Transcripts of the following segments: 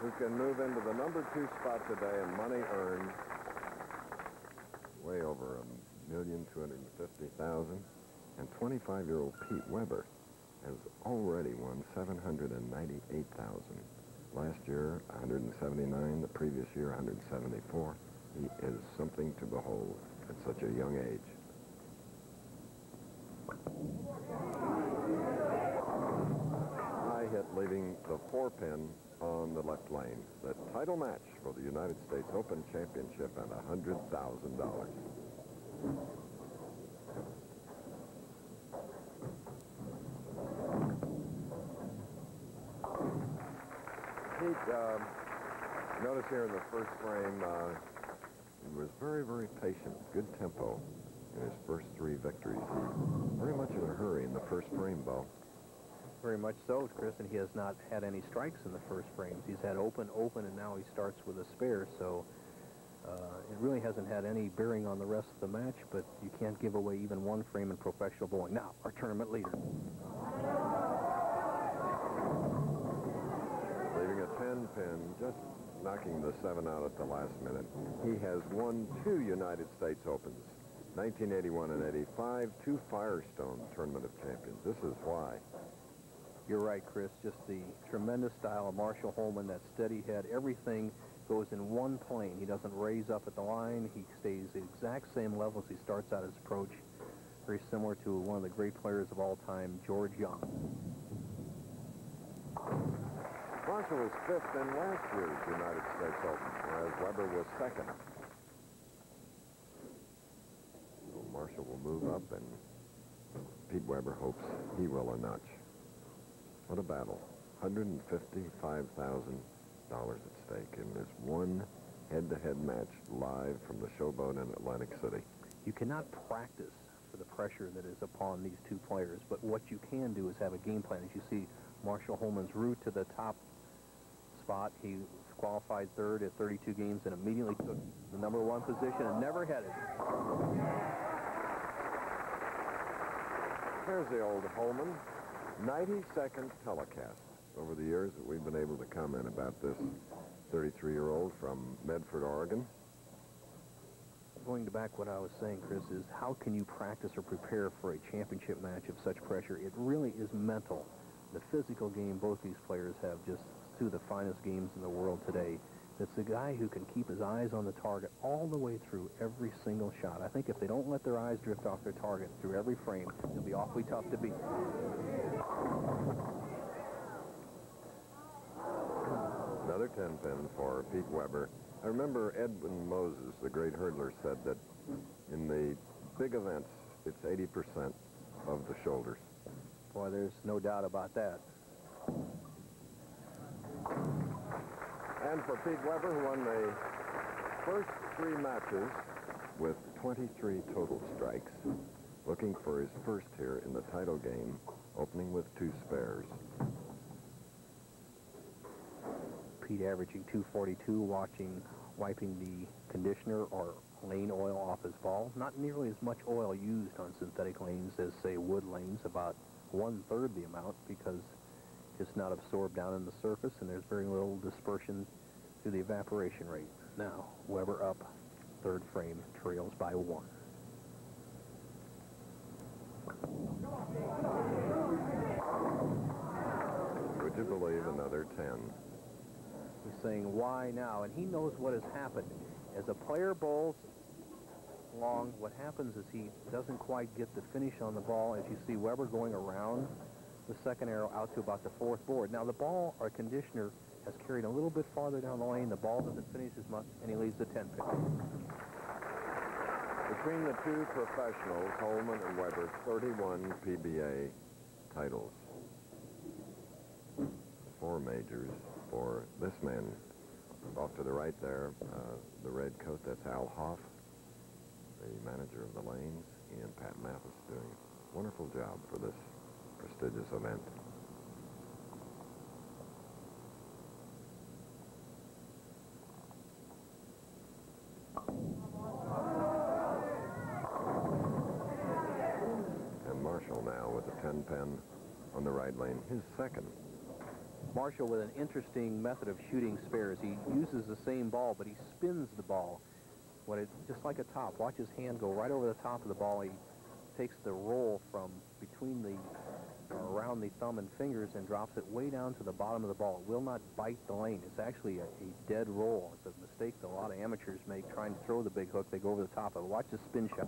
who can move into the #2 spot today and money earned way over $1,250,000. And 25-year-old Pete Weber has already won $798,000. Last year, 179. The previous year, 174. He is something to behold at such a young age. High hit leaving the 4-pin on the left lane. The title match for the United States Open Championship and $100,000. Pete, notice here in the first frame, he was very, very patient, good tempo in his first 3 victories. He very much in a hurry in the first frame, Bo. Very much so, Chris, and he has not had any strikes in the first frames. He's had open, and now he starts with a spare, so it really hasn't had any bearing on the rest of the match, but you can't give away even 1 frame in professional bowling. Now, our tournament leader. Leaving a 10-pin, just knocking the 7 out at the last minute. He has won 2 United States Opens, 1981 and 85, 2 Firestone Tournament of Champions. This is why. You're right, Chris. Just the tremendous style of Marshall Holman, that steady head. Everything goes in one plane. He doesn't raise up at the line. He stays the exact same level as he starts out his approach. Very similar to one of the great players of all time, George Young. Marshall was 5th in last year's United States Open, whereas Weber was 2nd. So Marshall will move up, and Pete Weber hopes he will a notch. What a battle. $155,000 at stake in this one head-to-head match live from the Showboat in Atlantic City. You cannot practice for the pressure that is upon these 2 players, but what you can do is have a game plan. As you see, Marshall Holman's route to the top spot. He qualified 3rd at 32 games and immediately took the #1 position and never headed. There's the old Holman. 90-second telecast. Over the years that we've been able to comment about this 33-year-old from Medford, Oregon. Going back what I was saying, Chris, is how can you practice or prepare for a championship match of such pressure? It really is mental. The physical game both these players have, just 2 of the finest games in the world today. It's a guy who can keep his eyes on the target all the way through every single shot. I think if they don't let their eyes drift off their target through every frame, it'll be awfully tough to beat. Another 10-pin for Pete Weber. I remember Edwin Moses, the great hurdler, said that in the big events, it's 80% of the shoulders. Boy, there's no doubt about that. And for Pete Weber, who won the first 3 matches with 23 total strikes, looking for his first here in the title game, opening with 2 spares. Pete averaging 242, wiping the conditioner or lane oil off his ball. Not nearly as much oil used on synthetic lanes as, say, wood lanes, about 1/3 the amount, because it's not absorbed down in the surface, and there's very little dispersion through the evaporation rate. Now, Weber up, 3rd frame, trails by 1. Would you believe another 10? He's saying, why now? And he knows what has happened. As a player bowls long, what happens is he doesn't quite get the finish on the ball. As you see, Weber going around the 2nd arrow out to about the 4th board. Now, the ball or conditioner has carried a little bit farther down the lane. The ball doesn't finish as much, and he leaves the 10-pin. Between the 2 professionals, Holman and Weber, 31 PBA titles. 4 majors for this man. Off to the right there, the red coat, that's Al Hoff, the manager of the lanes. He and Pat Mathis doing a wonderful job for this prestigious event. And Marshall now with a 10-pin on the right lane, his 2nd. Marshall with an interesting method of shooting spares. He uses the same ball, but he spins the ball. Just like a top. Watch his hand go right over the top of the ball. He takes the roll from between around the thumb and fingers and drops it way down to the bottom of the ball. It will not bite the lane. It's actually a dead roll. It's a mistake that a lot of amateurs make trying to throw the big hook. They go over the top of it. Watch the spin shot.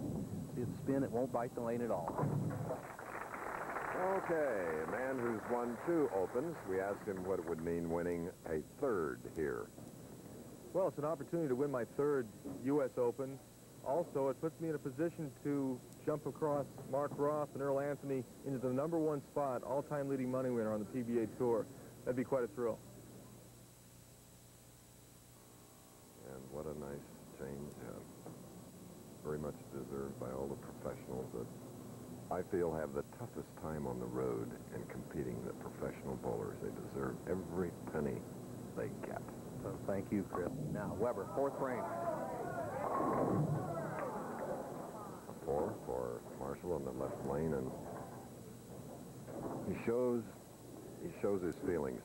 See it spin, it won't bite the lane at all. Okay, a man who's won 2 Opens. We asked him what it would mean winning a 3rd here. Well, it's an opportunity to win my 3rd U.S. Open. Also, it puts me in a position to jump across Mark Roth and Earl Anthony into the #1 spot, all-time leading money winner on the PBA Tour. That'd be quite a thrill. And what a nice change. Very much deserved by all the professionals that I feel have the toughest time on the road in competing. The professional bowlers, they deserve every penny they get. So thank you, Chris. Now, Weber, 4th frame. A 4 for Marshall on the left lane, and he shows his feelings.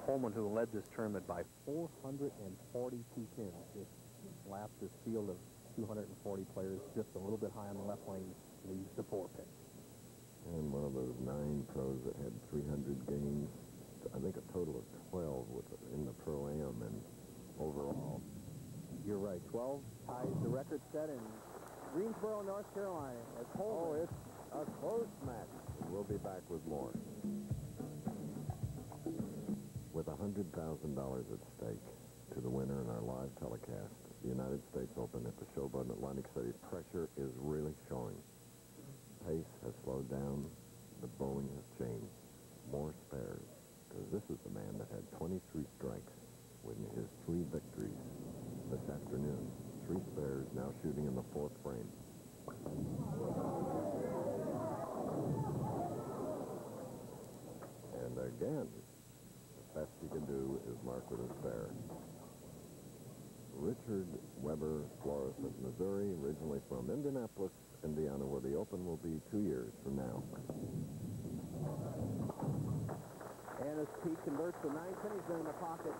Holman, who led this tournament by 442 pins, just lapped this field of 240 players, just a little bit high on the left lane, leads the 4 pin. And one of those 9 pros that had 300 games, I think a total of 12 in the Pro-Am and overall. You're right. 12 ties the record set in Greensboro, North Carolina. As Holman. Oh, it's a close match. We'll be back with more. With $100,000 at stake to the winner in our live telecast, the United States Open at the Showboat in Atlantic City, pressure is really showing. Pace has slowed down. The bowling has changed. More spares. Because this is the man that had 23 strikes with his 3 victories this afternoon. 3 spares, now shooting in the 4th frame. And again, the best he can do is mark with a spare. Richard Weber Flores of Missouri, originally from Indianapolis, Indiana, where the Open will be 2 years from now. And as Pete converts the 9 pin, he's in the pocket.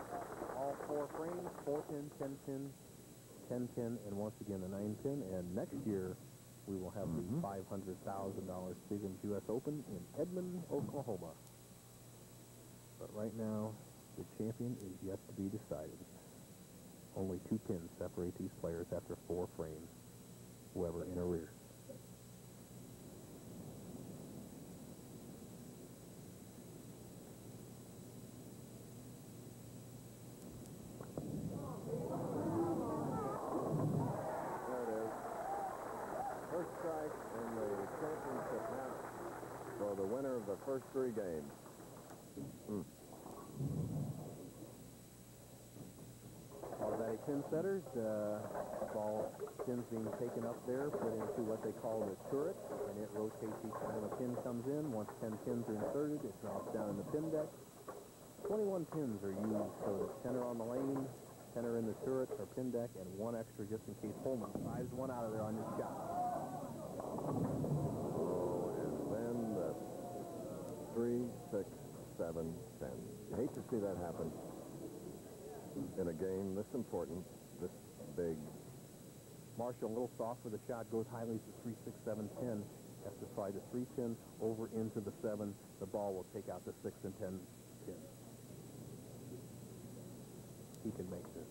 All 4 frames, 4 pin, 10 pin, 10 pin, and once again the 9 pin. And next year, we will have the $500,000 Stevens U.S. Open in Edmond, Oklahoma. But right now, the champion is yet to be decided. Only 2 pins separate these players after 4 frames. Weber in arrears. The winner of the first 3 games. Automatic pin setters, ball pins being taken up there, put into what they call the turret, and it rotates each time a pin comes in. Once 10 pins are inserted, it drops down in the pin deck. 21 pins are used, so the 10 are on the lane, 10 are in the turret or pin deck, and 1 extra just in case Holman drives one out of there on his shot. 3, 6, 7, 10. I hate to see that happen in a game this important, this big. Marshall a little soft with the shot, goes highly to 3, 6, 7, 10. Has to slide the 3 pin over into the 7. The ball will take out the 6 and 10 pins. He can make this.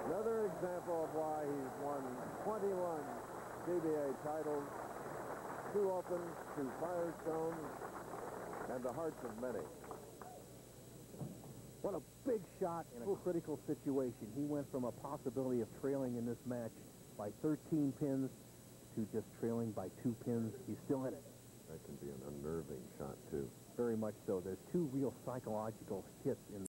Another example of why he's won 21 PBA titles, 2 Opens, 2 Firestones, and the hearts of many. What a big shot in a critical situation. He went from a possibility of trailing in this match by 13 pins to just trailing by 2 pins. He's still in it. That can be an unnerving shot, too. Very much so. There's 2 real psychological hits in